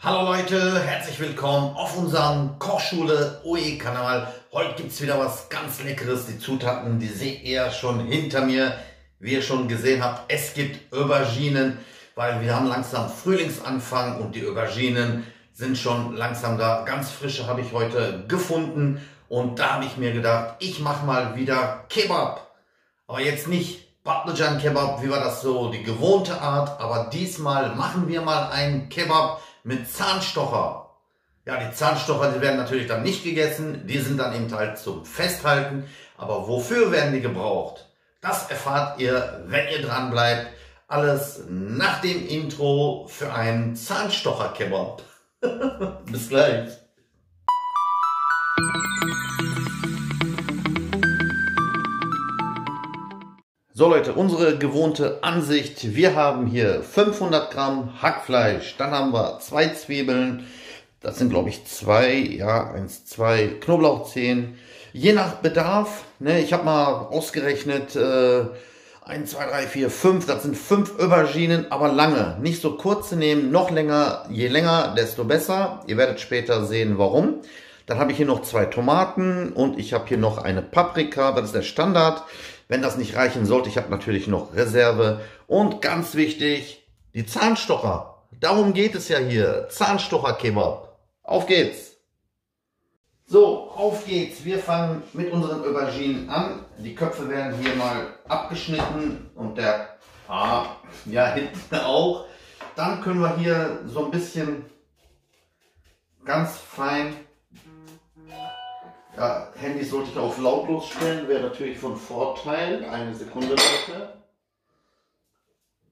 Hallo Leute, herzlich willkommen auf unserem Kochschule OE Kanal. Heute gibt es wieder was ganz Leckeres. Die Zutaten, die seht ihr schon hinter mir. Wie ihr schon gesehen habt, es gibt Auberginen, weil wir haben langsam Frühlingsanfang und die Auberginen sind schon langsam da. Ganz frische habe ich heute gefunden und da habe ich mir gedacht, ich mache mal wieder Kebab. Aber jetzt nicht Patlıcan Kebab, wie war das so, die gewohnte Art, aber diesmal machen wir mal einen Kebab mit Zahnstocher. Ja, die Zahnstocher, die werden natürlich dann nicht gegessen, die sind dann eben halt zum Festhalten. Aber wofür werden die gebraucht? Das erfahrt ihr, wenn ihr dran bleibt. Alles nach dem Intro für einen Zahnstocher-Kebab. Bis gleich. So Leute, unsere gewohnte Ansicht. Wir haben hier 500 Gramm Hackfleisch, dann haben wir 2 Zwiebeln, das sind glaube ich 2, ja 1, 2 Knoblauchzehen, je nach Bedarf, ne, ich habe mal ausgerechnet, 1, 2, 3, 4, 5, das sind 5 Auberginen, aber lange, nicht so kurze nehmen, noch länger, je länger, desto besser, ihr werdet später sehen warum. Dann habe ich hier noch 2 Tomaten und ich habe hier noch eine Paprika, das ist der Standard. Wenn das nicht reichen sollte, ich habe natürlich noch Reserve. Und ganz wichtig, die Zahnstocher. Darum geht es ja hier. Zahnstocher-Kebab. Auf geht's. So, auf geht's. Wir fangen mit unseren Auberginen an. Die Köpfe werden hier mal abgeschnitten und der ja hinten auch. Dann können wir hier so ein bisschen ganz fein. Ja, Handys sollte ich auf lautlos stellen, wäre natürlich von Vorteil. Eine Sekunde, Leute.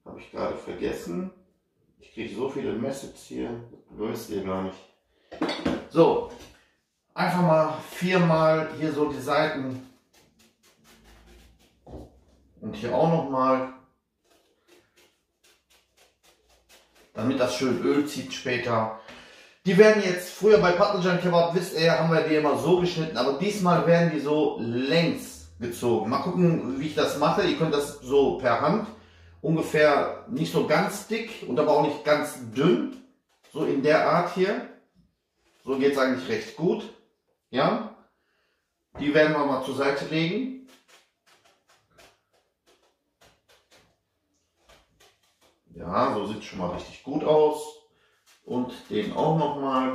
Habe ich gerade vergessen. Ich kriege so viele Messages hier, wisst ihr gar nicht. So, einfach mal 4-mal hier so die Seiten. Und hier auch nochmal. Damit das schön Öl zieht später. Die werden jetzt, früher bei Patlıcan Kebab, wisst ihr, haben wir die immer so geschnitten, aber diesmal werden die so längs gezogen. Mal gucken, wie ich das mache. Ihr könnt das so per Hand, ungefähr nicht so ganz dick und aber auch nicht ganz dünn. So in der Art hier. So geht es eigentlich recht gut. Ja, die werden wir mal zur Seite legen. Ja, so sieht es schon mal richtig gut aus. Und den auch nochmal.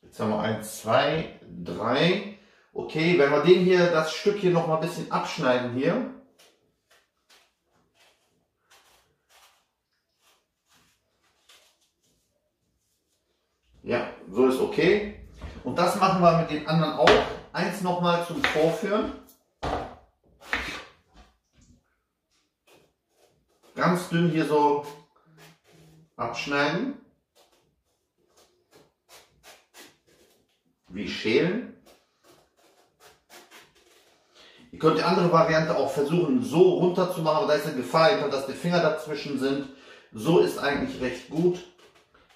Jetzt haben wir 1, 2, 3. Okay, wenn wir den hier, das Stück hier noch mal ein bisschen abschneiden hier. Ja, so ist okay. Und das machen wir mit den anderen auch. Eins nochmal zum Vorführen. Ganz dünn hier so abschneiden, wie schälen. Ihr könnt die andere Variante auch versuchen so runter zu machen, aber da ist eine Gefahr, dass die Finger dazwischen sind. So ist eigentlich recht gut.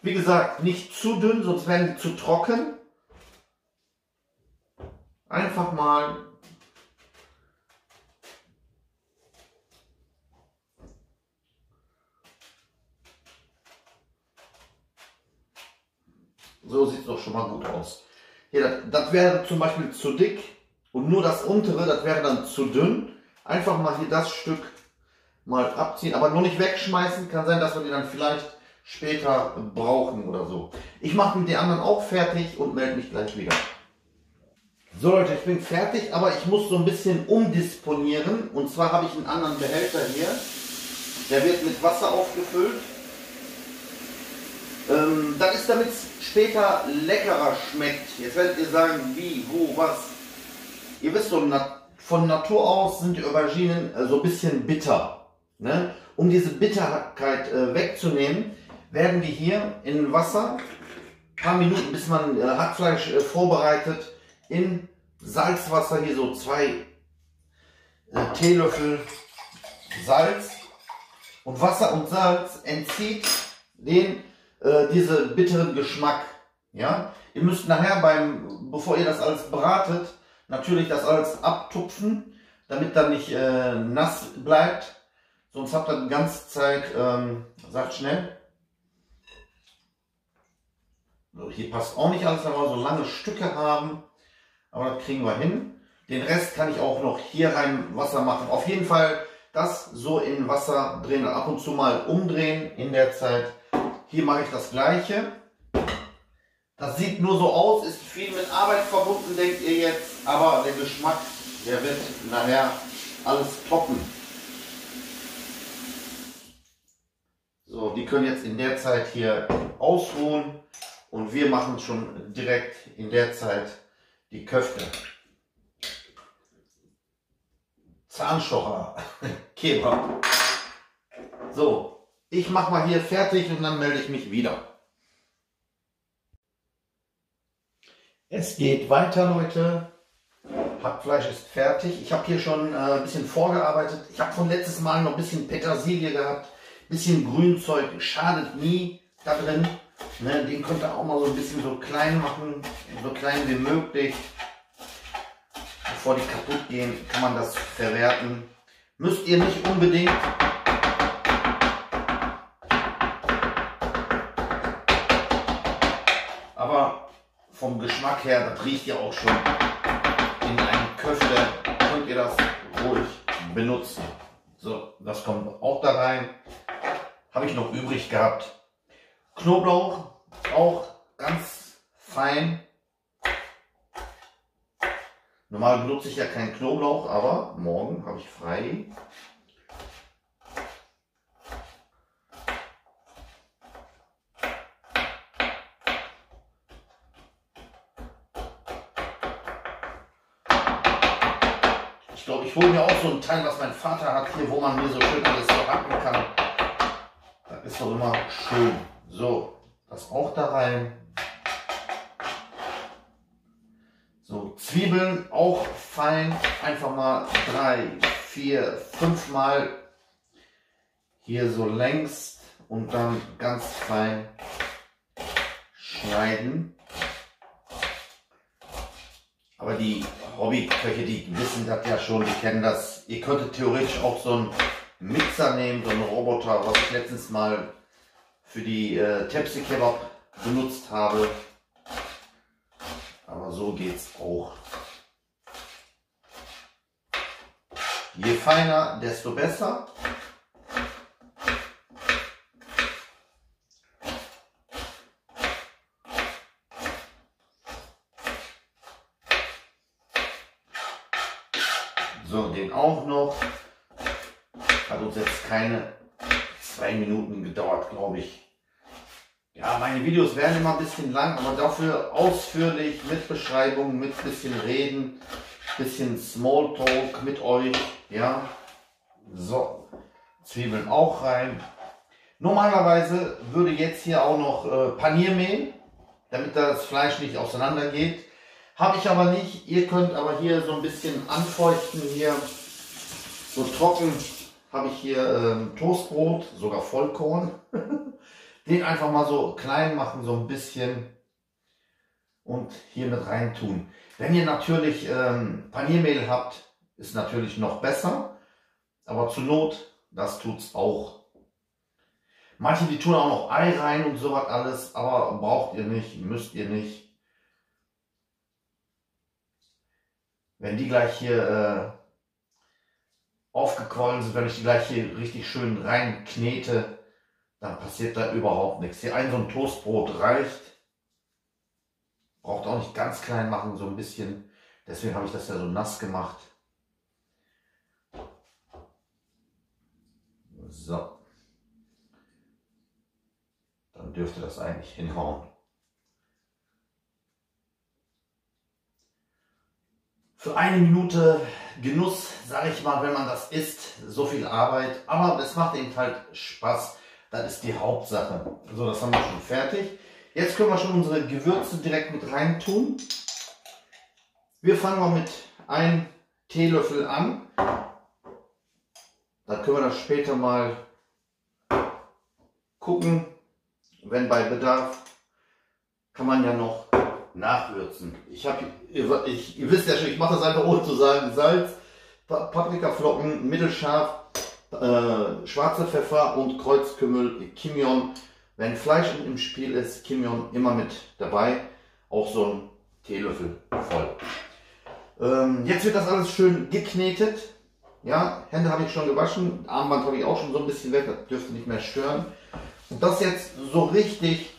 Wie gesagt, nicht zu dünn, sonst werden die zu trocken. Einfach mal so sieht es doch schon mal gut aus. Hier, das wäre zum Beispiel zu dick und nur das untere, das wäre dann zu dünn. Einfach mal hier das Stück mal abziehen, aber nur nicht wegschmeißen. Kann sein, dass wir die dann vielleicht später brauchen oder so. Ich mache mit den anderen auch fertig und melde mich gleich wieder. So Leute, ich bin fertig, aber ich muss so ein bisschen umdisponieren. Und zwar habe ich einen anderen Behälter hier. Der wird mit Wasser aufgefüllt. Das ist, damit es später leckerer schmeckt. Jetzt werdet ihr sagen, wie, wo, was. Ihr wisst so, von Natur aus sind die Auberginen so ein bisschen bitter. Ne? Um diese Bitterkeit wegzunehmen, werden wir hier in Wasser, ein paar Minuten, bis man Hackfleisch vorbereitet, in Salzwasser, hier so 2 Teelöffel Salz. Und Wasser und Salz entzieht diese bitteren Geschmack. Ja? Ihr müsst nachher bevor ihr das alles bratet, natürlich das alles abtupfen, damit dann nicht nass bleibt. Sonst habt ihr die ganze Zeit, sagt schnell. So, hier passt auch nicht alles, aber so lange Stücke haben. Aber das kriegen wir hin. Den Rest kann ich auch noch hier rein Wasser machen. Auf jeden Fall das so in Wasser drehen und ab und zu mal umdrehen in der Zeit. Hier mache ich das Gleiche. Das sieht nur so aus, ist viel mit Arbeit verbunden, denkt ihr jetzt. Aber der Geschmack, der wird nachher alles toppen. So, die können jetzt in der Zeit hier ausruhen. Und wir machen schon direkt in der Zeit die Köfte. Zahnstocher, Kebab. So, ich mache mal hier fertig und dann melde ich mich wieder. Es geht weiter, Leute. Hackfleisch ist fertig. Ich habe hier schon ein bisschen vorgearbeitet. Ich habe von letztes Mal noch ein bisschen Petersilie gehabt. Ein bisschen Grünzeug. Schadet nie da drin. Ne, den könnt ihr auch mal so ein bisschen so klein machen. So klein wie möglich. Bevor die kaputt gehen, kann man das verwerten. Müsst ihr nicht unbedingt. Aber vom Geschmack her, das riecht ja auch schon. In einem Köfte könnt ihr das ruhig benutzen. So, das kommt auch da rein. Habe ich noch übrig gehabt. Knoblauch, auch ganz fein. Normal benutze ich ja keinen Knoblauch, aber morgen habe ich frei. Ich glaube, ich hole mir auch so ein Teil, was mein Vater hat, hier, wo man mir so schön alles so hacken kann. Das ist doch immer schön. So, das auch da rein. So, Zwiebeln auch fein. Einfach mal 3, 4, 5 Mal hier so längs und dann ganz fein schneiden. Aber die Hobbyköche, die wissen das ja schon, die kennen das. Ihr könntet theoretisch auch so einen Mixer nehmen, so einen Roboter, was ich letztens mal für die Tepsi Kebab benutzt habe. Aber so geht's auch. Je feiner, desto besser. So, den auch noch. Hat uns jetzt keine 2 Minuten gedauert, glaube ich. Ja, meine Videos werden immer ein bisschen lang, aber dafür ausführlich mit Beschreibung, mit bisschen Reden, bisschen Smalltalk mit euch. Ja, so, Zwiebeln auch rein. Normalerweise würde jetzt hier auch noch Paniermehl, damit das Fleisch nicht auseinander geht. Habe ich aber nicht. Ihr könnt aber hier so ein bisschen anfeuchten. Hier so trocken habe ich hier Toastbrot, sogar Vollkorn. Den einfach mal so klein machen, so ein bisschen und hier mit rein tun. Wenn ihr natürlich Paniermehl habt, ist natürlich noch besser, aber zur Not, das tut's auch. Manche, die tun auch noch Ei rein und sowas alles, aber braucht ihr nicht, müsst ihr nicht. Wenn die gleich hier aufgequollen sind, wenn ich die gleich hier richtig schön rein knete, dann passiert da überhaupt nichts. Hier so ein Toastbrot reicht. Braucht auch nicht ganz klein machen, so ein bisschen. Deswegen habe ich das ja so nass gemacht. So. Dann dürfte das eigentlich hinhauen. Für 1 Minute Genuss, sage ich mal, wenn man das isst, so viel Arbeit. Aber es macht eben halt Spaß. Das ist die Hauptsache. So, das haben wir schon fertig. Jetzt können wir schon unsere Gewürze direkt mit rein tun. Wir fangen mal mit 1 Teelöffel an. Dann können wir das später mal gucken. Wenn bei Bedarf, kann man ja noch nachwürzen. Ihr wisst ja schon, ich mache das einfach ohne zu sagen. Salz, Paprikaflocken, mittelscharf, schwarzer Pfeffer und Kreuzkümmel, Kimion. Wenn Fleisch im Spiel ist, Kimion immer mit dabei. Auch so ein Teelöffel voll. Jetzt wird das alles schön geknetet. Ja, Hände habe ich schon gewaschen, Armband habe ich auch schon so ein bisschen weg, das dürfte nicht mehr stören. Und das jetzt so richtig,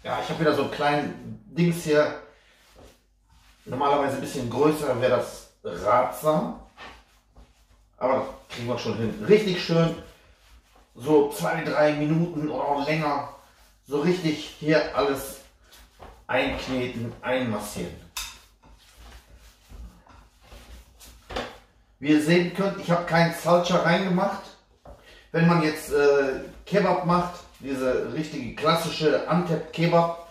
ja, ich habe wieder so einen kleinen Dings hier. Normalerweise ein bisschen größer wäre das ratsam. Aber das kriegen wir schon hin. Richtig schön, so 2-3 Minuten oder auch länger, so richtig hier alles einkneten, einmassieren. Wie ihr sehen könnt, ich habe keinen Salsa reingemacht. Wenn man jetzt Kebab macht, diese richtige klassische Antep Kebab,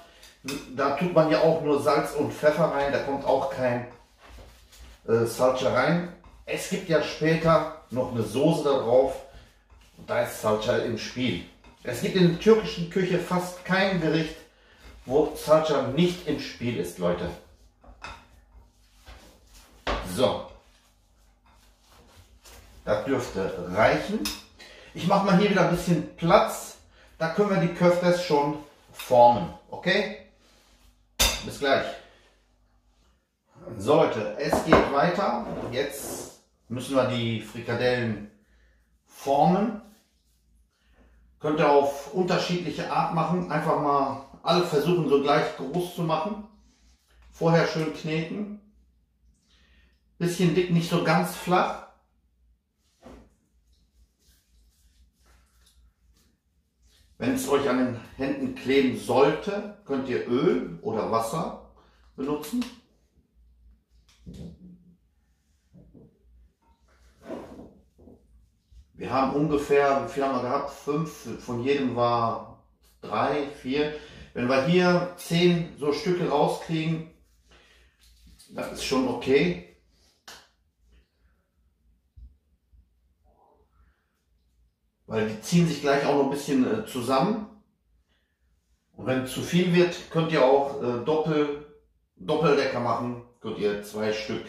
da tut man ja auch nur Salz und Pfeffer rein, da kommt auch kein Salsa rein. Es gibt ja später noch eine Soße darauf und da ist Salsa im Spiel. Es gibt in der türkischen Küche fast kein Gericht, wo Salsa nicht im Spiel ist, Leute. So. Das dürfte reichen. Ich mache mal hier wieder ein bisschen Platz. Da können wir die Köftes schon formen. Okay? Bis gleich. So Leute, es geht weiter. Jetzt müssen wir die Frikadellen formen. Könnt ihr auf unterschiedliche Art machen. Einfach mal alle versuchen so gleich groß zu machen. Vorher schön kneten. Bisschen dick, nicht so ganz flach. Wenn es euch an den Händen kleben sollte, könnt ihr Öl oder Wasser benutzen. Wir haben ungefähr, wie viel haben wir gehabt? 5, von jedem war 3, 4. Wenn wir hier 10 so Stücke rauskriegen, das ist schon okay. Weil die ziehen sich gleich auch noch ein bisschen zusammen. Und wenn zu viel wird, könnt ihr auch Doppeldecker machen. Könnt ihr 2 Stück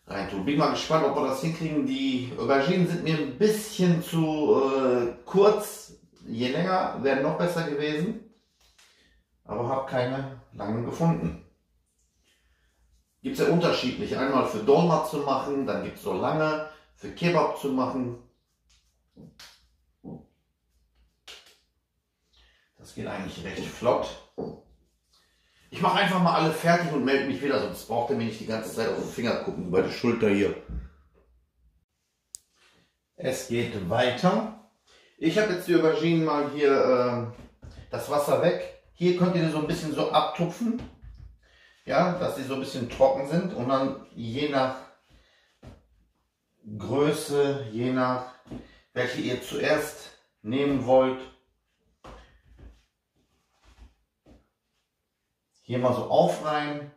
reintun. Bin mal gespannt, ob wir das hinkriegen. Die Auberginen sind mir ein bisschen zu kurz. Je länger, wären noch besser gewesen. Aber habe keine langen gefunden. Gibt es ja unterschiedlich. Einmal für Dolma zu machen, dann gibt es so lange, für Kebab zu machen. Das geht eigentlich recht flott. Ich mache einfach mal alle fertig und melde mich wieder, sonst braucht ihr mir nicht die ganze Zeit auf den Finger gucken, bei der Schulter hier. Es geht weiter. Ich habe jetzt die Auberginen mal hier das Wasser weg. Hier könnt ihr so ein bisschen so abtupfen, ja, dass sie so ein bisschen trocken sind und dann je nach Größe, je nach welche ihr zuerst nehmen wollt, hier mal so aufreihen.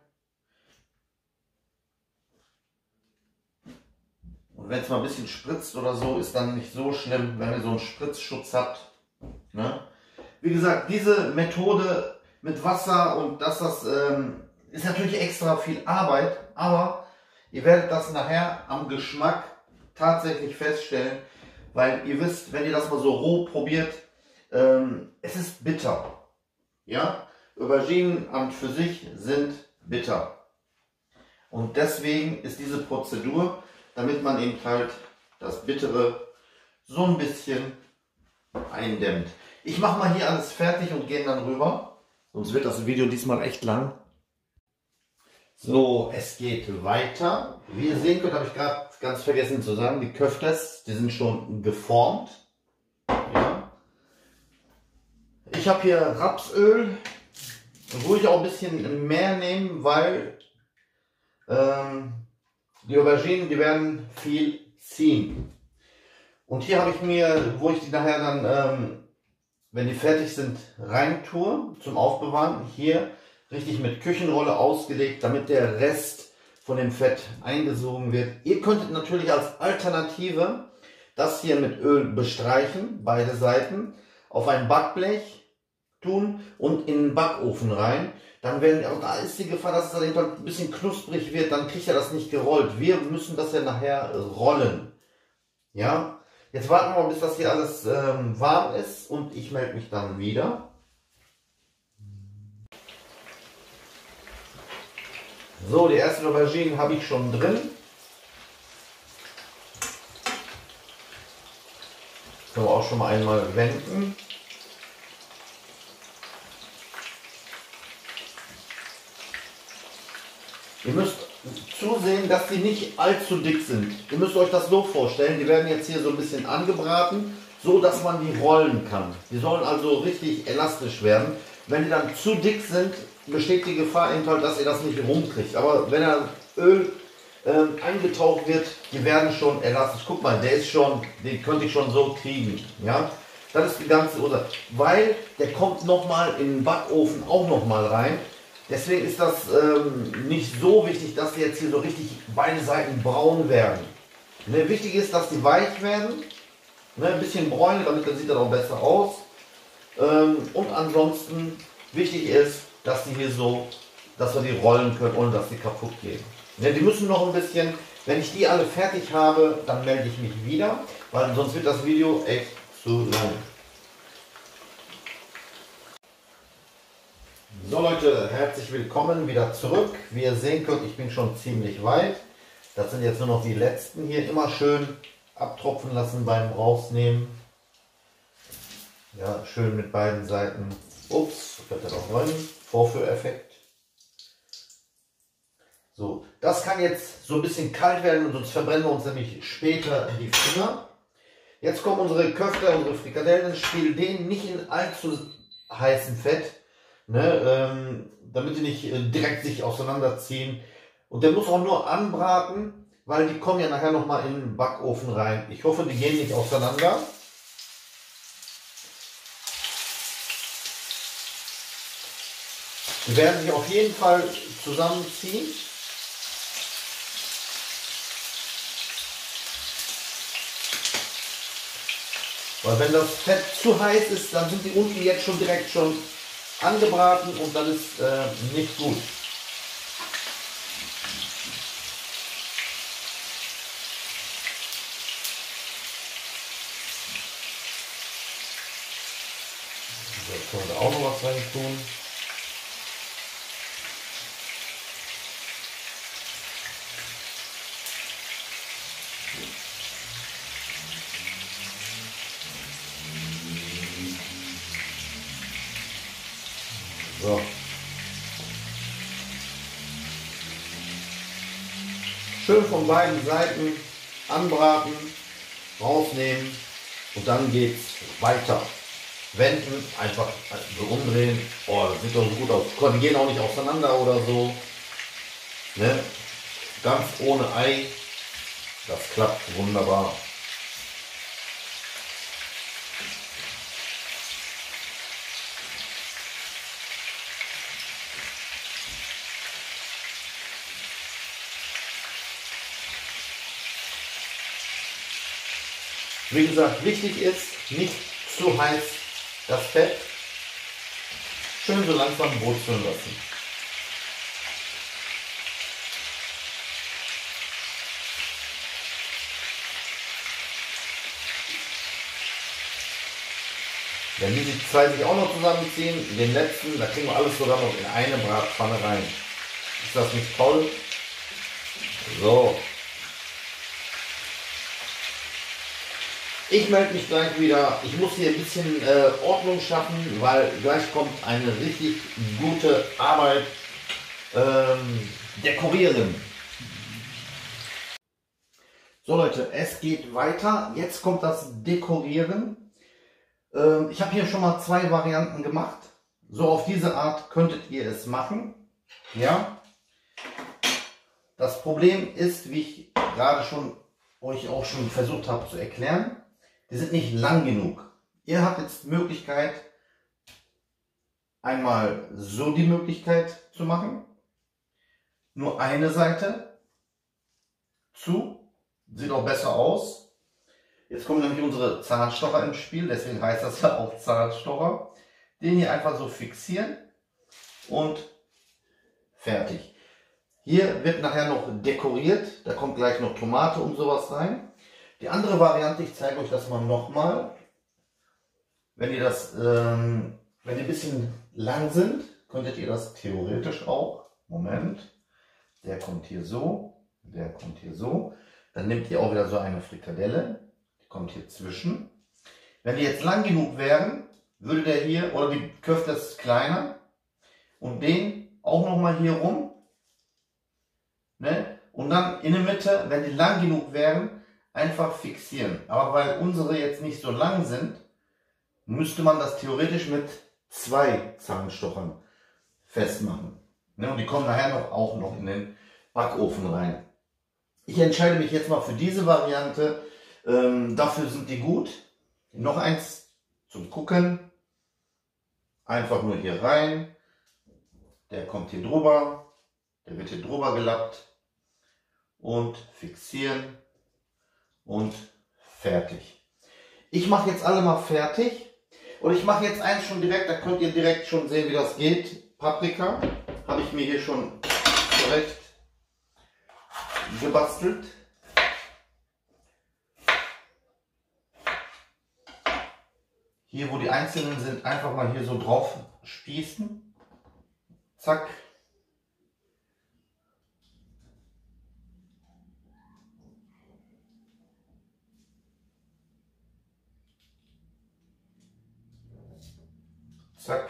Und wenn es mal ein bisschen spritzt oder so, ist dann nicht so schlimm, wenn ihr so einen Spritzschutz habt. Ne? Wie gesagt, diese Methode mit Wasser und das ist natürlich extra viel Arbeit, aber ihr werdet das nachher am Geschmack tatsächlich feststellen, weil ihr wisst, wenn ihr das mal so roh probiert, es ist bitter. Ja? Auberginen an und für sich sind bitter. Und deswegen ist diese Prozedur, damit man eben halt das Bittere so ein bisschen eindämmt. Ich mache mal hier alles fertig und gehe dann rüber. Sonst wird das Video diesmal echt lang. So, es geht weiter. Wie ihr sehen könnt, habe ich gerade ganz vergessen zu sagen, die Köftes, die sind schon geformt. Ja. Ich habe hier Rapsöl. Ruhig auch ein bisschen mehr nehmen, weil die Auberginen, die werden viel ziehen. Und hier habe ich mir, wo ich die nachher dann, wenn die fertig sind, rein tue zum Aufbewahren, hier richtig mit Küchenrolle ausgelegt, damit der Rest von dem Fett eingesogen wird. Ihr könntet natürlich als Alternative das hier mit Öl bestreichen, beide Seiten, auf ein Backblech tun und in den Backofen rein. Dann werden, da ist die Gefahr, dass es dann ein bisschen knusprig wird, dann kriegt er das nicht gerollt. Wir müssen das ja nachher rollen. Ja, Jetzt warten wir mal, bis das hier alles warm ist und ich melde mich dann wieder. So, die ersten Auberginen habe ich schon drin. Das können wir auch schon mal einmal wenden. Ihr müsst zusehen, dass die nicht allzu dick sind. Ihr müsst euch das so vorstellen, die werden jetzt hier so ein bisschen angebraten, so dass man die rollen kann. Die sollen also richtig elastisch werden. Wenn die dann zu dick sind, besteht die Gefahr eben halt, dass ihr das nicht rumkriegt. Aber wenn er Öl eingetaucht wird, die werden schon elastisch. Guck mal, der ist schon, den könnte ich schon so kriegen. Ja? Das ist die ganze Ursache. Weil der kommt nochmal in den Backofen auch nochmal rein. Deswegen ist das nicht so wichtig, dass die jetzt hier so richtig beide Seiten braun werden. Ne, wichtig ist, dass die weich werden. Ne, ein bisschen bräunlich, damit dann sieht das auch besser aus. Und ansonsten wichtig ist, dass die hier so, dass wir die rollen können, ohne dass die kaputt gehen. Ne, die müssen noch ein bisschen, wenn ich die alle fertig habe, dann melde ich mich wieder, weil sonst wird das Video echt zu lang. So Leute, herzlich willkommen wieder zurück. Wie ihr sehen könnt, ich bin schon ziemlich weit. Das sind jetzt nur noch die letzten hier. Immer schön abtropfen lassen beim Rausnehmen. Ja, schön mit beiden Seiten. Ups, könnte noch rein. Vorführeffekt. So, das kann jetzt so ein bisschen kalt werden, sonst verbrennen wir uns nämlich später die Finger. Jetzt kommen unsere Köfte, unsere Frikadellen ins Spiel. Den nicht in allzu heißem Fett. Ne, damit die nicht direkt sich auseinanderziehen. Und der muss auch nur anbraten, weil die kommen ja nachher nochmal in den Backofen rein. Ich hoffe, die gehen nicht auseinander. Die werden sich auf jeden Fall zusammenziehen. Weil wenn das Fett zu heiß ist, dann sind die unten jetzt schon direkt schon angebraten und das ist nicht gut. So, jetzt können wir da auch noch was rein tun. So. Schön von beiden Seiten anbraten, rausnehmen und dann geht's weiter. Wenden, einfach so umdrehen. Oh, das sieht doch so gut aus. Die gehen auch nicht auseinander oder so. Ne? Ganz ohne Ei. Das klappt wunderbar. Wie gesagt, wichtig ist, nicht zu heiß das Fett, schön so langsam brutzeln lassen. Wenn die zwei sich auch noch zusammenziehen, den letzten, da kriegen wir alles sogar noch in eine Bratpfanne rein. Ist das nicht toll? So. Ich melde mich gleich wieder. Ich muss hier ein bisschen Ordnung schaffen, weil gleich kommt eine richtig gute Arbeit. Dekorieren. So Leute, es geht weiter. Jetzt kommt das Dekorieren. Ich habe hier schon mal zwei Varianten gemacht. So auf diese Art könntet ihr es machen. Ja. Das Problem ist, wie ich gerade schon euch auch schon versucht habe zu erklären, die sind nicht lang genug. Ihr habt jetzt Möglichkeit, einmal so die Möglichkeit zu machen. Nur eine Seite zu. Sieht auch besser aus. Jetzt kommen nämlich unsere Zahnstocher ins Spiel, deswegen heißt das ja auch Zahnstocher. Den hier einfach so fixieren und fertig. Hier wird nachher noch dekoriert, da kommt gleich noch Tomate und sowas rein. Die andere Variante, ich zeige euch das mal nochmal. Wenn ihr wenn die ein bisschen lang sind, könntet ihr das theoretisch auch. Moment, der kommt hier so, der kommt hier so. Dann nehmt ihr auch wieder so eine Frikadelle, die kommt hier zwischen. Wenn die jetzt lang genug wären, würde der hier, oder die Köfte ist kleiner, und den auch nochmal hier rum. Ne? Und dann in der Mitte, wenn die lang genug wären, einfach fixieren. Aber weil unsere jetzt nicht so lang sind, müsste man das theoretisch mit 2 Zahnstochern festmachen. Ne? Und die kommen nachher auch noch in den Backofen rein. Ich entscheide mich jetzt mal für diese Variante. Dafür sind die gut. Noch eins zum Gucken. Einfach nur hier rein. Der kommt hier drüber. Der wird hier drüber gelappt. Und fixieren. Und fertig. Ich mache jetzt alle mal fertig. Und ich mache jetzt eins schon direkt. Da könnt ihr direkt schon sehen, wie das geht. Paprika habe ich mir hier schon zurecht gebastelt. Hier, wo die einzelnen sind, einfach mal hier so drauf spießen. Zack. Zack.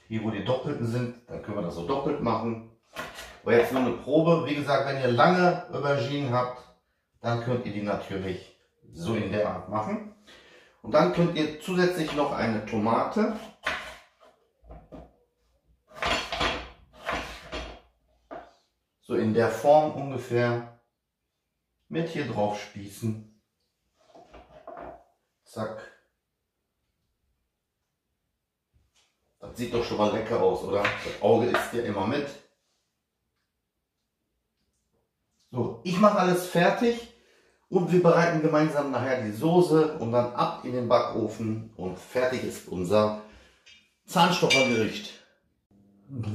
Hier, wo die doppelten sind, dann können wir das so doppelt machen. Aber jetzt nur eine Probe. Wie gesagt, wenn ihr lange Auberginen habt, dann könnt ihr die natürlich so in der Art machen. Und dann könnt ihr zusätzlich noch eine Tomate so in der Form ungefähr mit hier drauf spießen. Zack. Das sieht doch schon mal lecker aus, oder? Das Auge isst ja immer mit. So, ich mache alles fertig und wir bereiten gemeinsam nachher die Soße und dann ab in den Backofen und fertig ist unser Zahnstochergericht.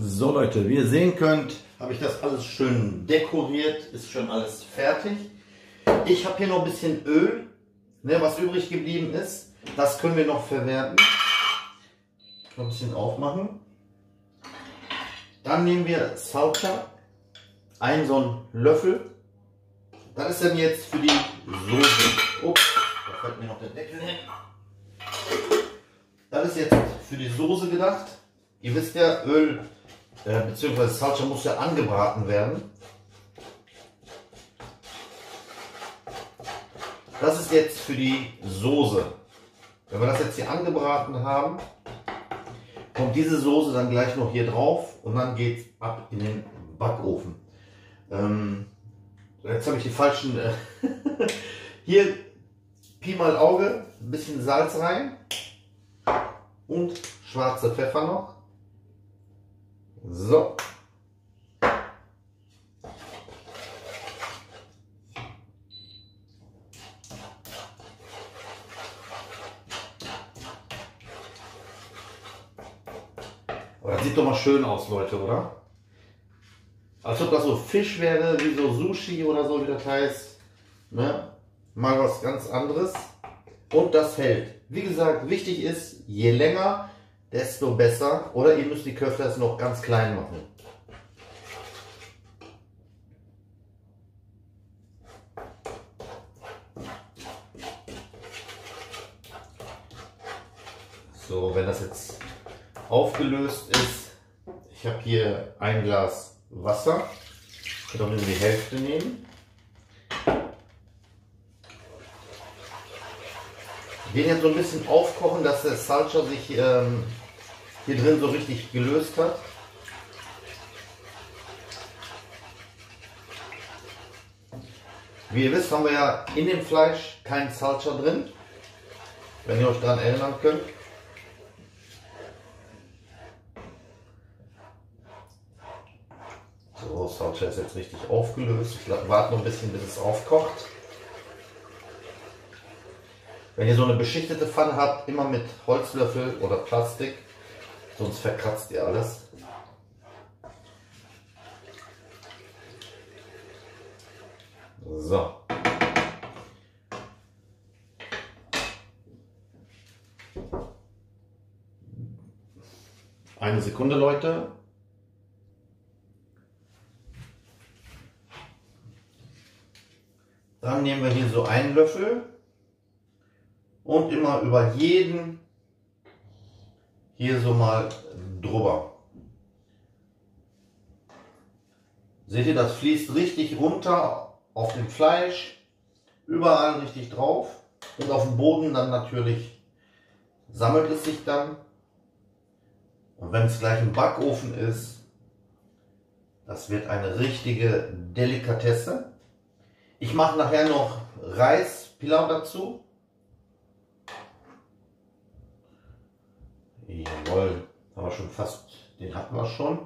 So Leute, wie ihr sehen könnt, habe ich das alles schön dekoriert, ist schon alles fertig. Ich habe hier noch ein bisschen Öl, ne, was übrig geblieben ist. Das können wir noch verwerten. Noch ein bisschen aufmachen. Dann nehmen wir Salsa, einen so einen Löffel. Das ist dann jetzt für die Soße. Ups, da fällt mir noch der Deckel hin. Das ist jetzt für die Soße gedacht. Ihr wisst ja, Öl bzw. Salsa muss ja angebraten werden. Das ist jetzt für die Soße. Wenn wir das jetzt hier angebraten haben, kommt diese Soße dann gleich noch hier drauf und dann geht es ab in den Backofen. Jetzt habe ich die falschen. Hier Pi mal Auge, ein bisschen Salz rein und schwarze Pfeffer noch. So. Aber das sieht doch mal schön aus, Leute, oder? Als ob das so Fisch wäre, wie so Sushi oder so, wie das heißt. Ne? Mal was ganz anderes. Und das hält. Wie gesagt, wichtig ist, je länger, desto besser. Oder ihr müsst die Köfte jetzt noch ganz klein machen. So, wenn das jetzt aufgelöst ist, ich habe hier ein Glas Wasser, ich kann auch nur die Hälfte nehmen. Den jetzt so ein bisschen aufkochen, dass der Salsa sich hier drin so richtig gelöst hat. Wie ihr wisst, haben wir ja in dem Fleisch kein Salsa drin, wenn ihr euch daran erinnern könnt. So, Salsa ist jetzt richtig aufgelöst. Ich warte noch ein bisschen, bis es aufkocht. Wenn ihr so eine beschichtete Pfanne habt, immer mit Holzlöffel oder Plastik, sonst verkratzt ihr alles. So. Eine Sekunde, Leute. Dann nehmen wir hier so einen Löffel und immer über jeden hier so mal drüber. Seht ihr, das fließt richtig runter auf dem Fleisch, überall richtig drauf und auf dem Boden dann natürlich sammelt es sich dann. Und wenn es gleich im Backofen ist, das wird eine richtige Delikatesse. Ich mache nachher noch Reis-Pilau dazu. Jawohl, haben wir schon fast, den hatten wir schon.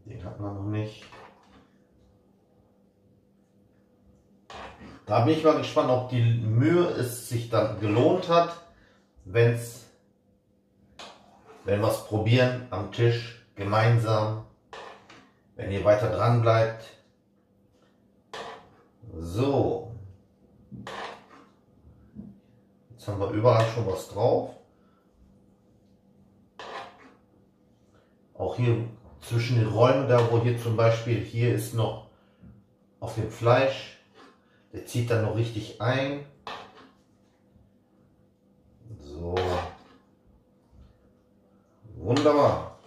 Den hatten wir noch nicht. Da bin ich mal gespannt, ob die Mühe es sich dann gelohnt hat, wenn wir es probieren am Tisch gemeinsam, wenn ihr weiter dran bleibt. So, jetzt haben wir überall schon was drauf. Auch hier zwischen den Räumen, da wo hier zum Beispiel, hier ist noch auf dem Fleisch, der zieht dann noch richtig ein. So, wunderbar.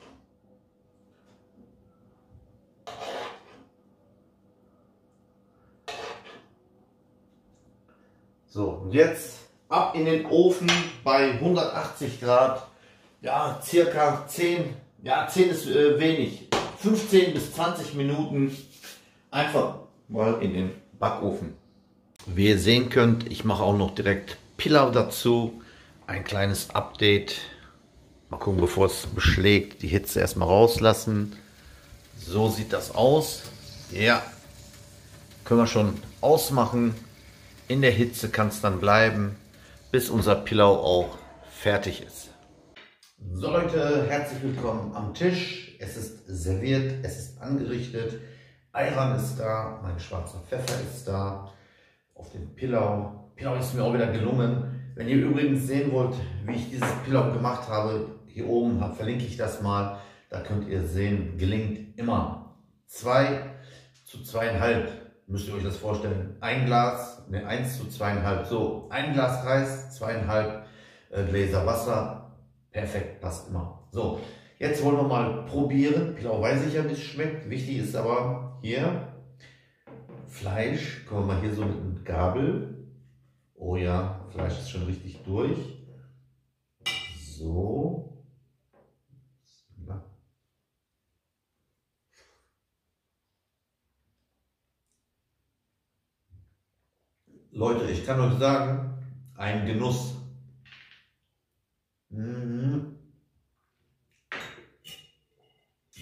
So, und jetzt ab in den Ofen bei 180 Grad, ja, circa 10, ja, 10 ist wenig, 15 bis 20 Minuten einfach mal in den Backofen. Wie ihr sehen könnt, ich mache auch noch direkt Pilau dazu, ein kleines Update. Mal gucken, bevor es beschlägt, die Hitze erstmal rauslassen. So sieht das aus. Ja, können wir schon ausmachen. In der Hitze kann es dann bleiben, bis unser Pilau auch fertig ist. So Leute, herzlich willkommen am Tisch. Es ist serviert, es ist angerichtet. Ayran ist da, mein schwarzer Pfeffer ist da. Auf dem Pilau. Pilau ist mir auch wieder gelungen. Wenn ihr übrigens sehen wollt, wie ich dieses Pilau gemacht habe, hier oben verlinke ich das mal. Da könnt ihr sehen, gelingt immer 2 zu 2,5. Müsst ihr euch das vorstellen. Ein Glas, ne, 1 zu 2,5. So, ein Glas Reis, 2,5 Gläser Wasser. Perfekt, passt immer. So, jetzt wollen wir mal probieren. Pilau weiß ich ja, wie es schmeckt. Wichtig ist aber hier Fleisch. Können wir mal hier so mit einer Gabel. Oh ja, Fleisch ist schon richtig durch. So. Leute, ich kann euch sagen, ein Genuss.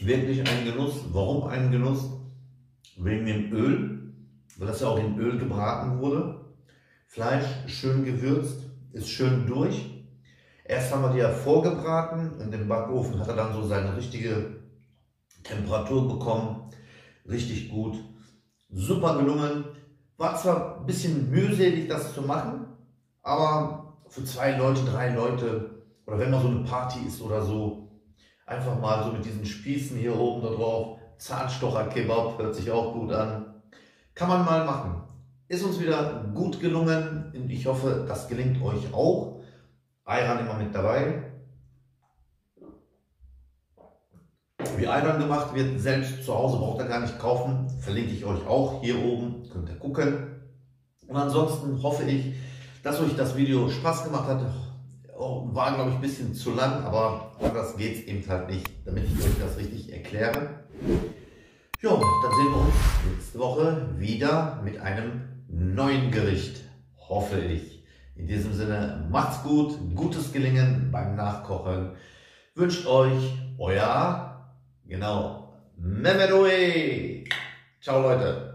Wirklich ein Genuss. Warum ein Genuss? Wegen dem Öl, weil das ja auch in Öl gebraten wurde. Fleisch schön gewürzt, ist schön durch. Erst haben wir die ja vorgebraten und im Backofen hat er dann so seine richtige Temperatur bekommen. Richtig gut. Super gelungen. War zwar ein bisschen mühselig, das zu machen, aber für 2 Leute, 3 Leute oder wenn mal so eine Party ist oder so, einfach mal so mit diesen Spießen hier oben da drauf, Zahnstocher-Kebab, hört sich auch gut an. Kann man mal machen. Ist uns wieder gut gelungen und ich hoffe, das gelingt euch auch. Ayran immer mit dabei. Wie Ayran gemacht wird, selbst zu Hause braucht ihr gar nicht kaufen, verlinke ich euch auch hier oben, könnt ihr gucken. Und ansonsten hoffe ich, dass euch das Video Spaß gemacht hat. War, glaube ich, ein bisschen zu lang, aber anders geht es eben halt nicht, damit ich euch das richtig erkläre. Ja, dann sehen wir uns nächste Woche wieder mit einem neuen Gericht, hoffe ich. In diesem Sinne, macht's gut, gutes Gelingen beim Nachkochen. Wünscht euch euer, genau, Mehmet Oe. Ciao Leute.